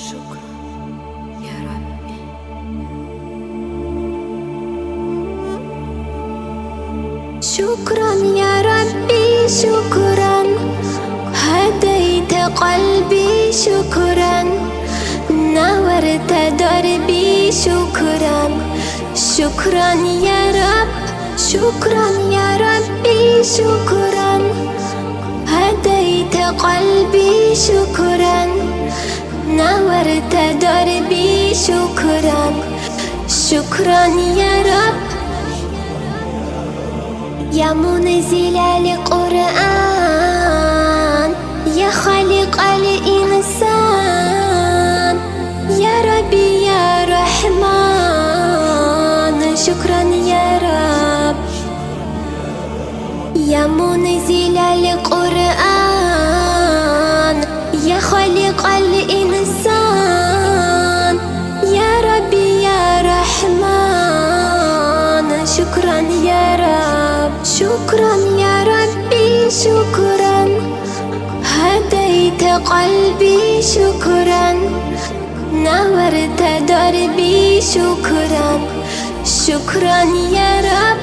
شكرا يا ربي. شكرا يا ربي شكرا، هديت قلبي شكرا، نورت دربي شكرا. شكرا يا رب، شكرا يا ربي شكرا، هديت قلبي شكرا، نورت دربي شكرا. شكرا يا رب يا منزل القرآن، يا خالق الإنسان، يا ربي يا رحمن. شكرا يا رب يا منزل القرآن، يا خالق الإنسان، يا ربي يا رحمن. شكرا يا رب، شكرا يا ربي شكرا، هديت قلبي شكرا، نورت دربي شكرا. شكرا يا رب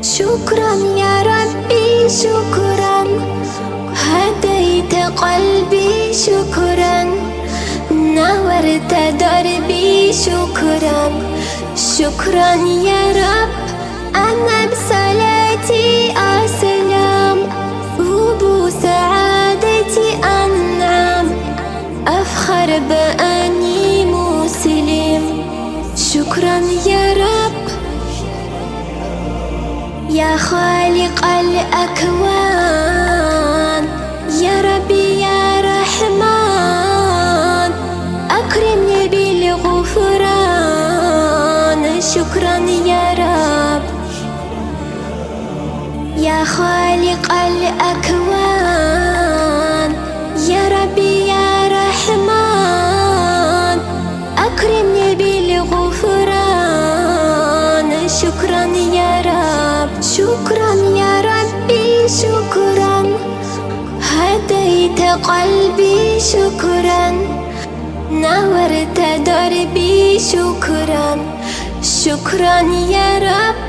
شكرا يا ربي شكرا، هديت قلبي شكرا، نورت دربي شكرا. شكرا يا رب أنا بصلاتي أسلم، وبسعادتي أنعم، أفخر بأني مسلم. شكرا يا رب يا خالق الأكوان، يا ربي يا رحمن، أكرمني بالغفران. شكرا يا رب يا خالق الأكوان، يا ربي يا رحمن، أكرمني بالغفران. شكرا يا رب، شكرا يا ربي شكرا، هديت قلبي شكرا، نورت دربي شكرا. شكرا يا رب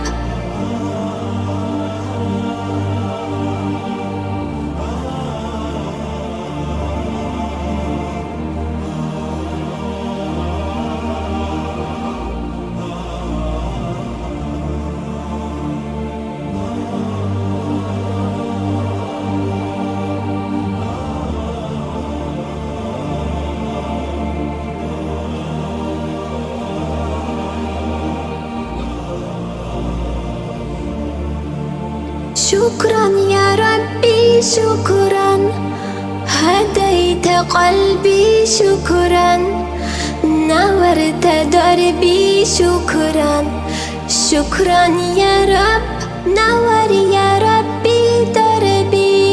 شكرا يا ربي شكرا، هديت قلبي شكرا، نورت دربي شكرا. شكرا يا رب نور يا ربي دربي،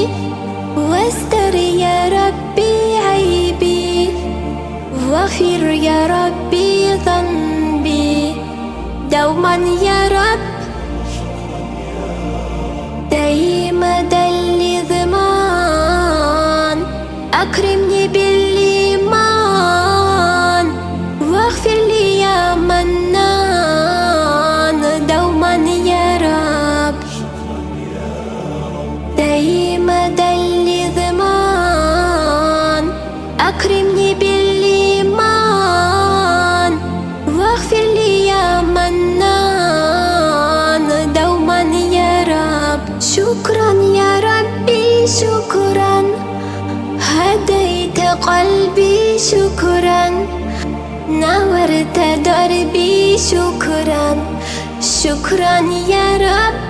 واستر يا ربي عيبي، واغفر يا ربي ذنبي دوما يا رب. مدى الضمان أكرمني بالإيمان، واغفر لي يا منان دوما يا رب. مدى الضمان أكرمني بالإيمان، واغفر لي يا منان دوما يا رب. شكرا يا ربي شكرا، هديت قلبي شكرا، نورت دربي شكرا. شكرا يا رب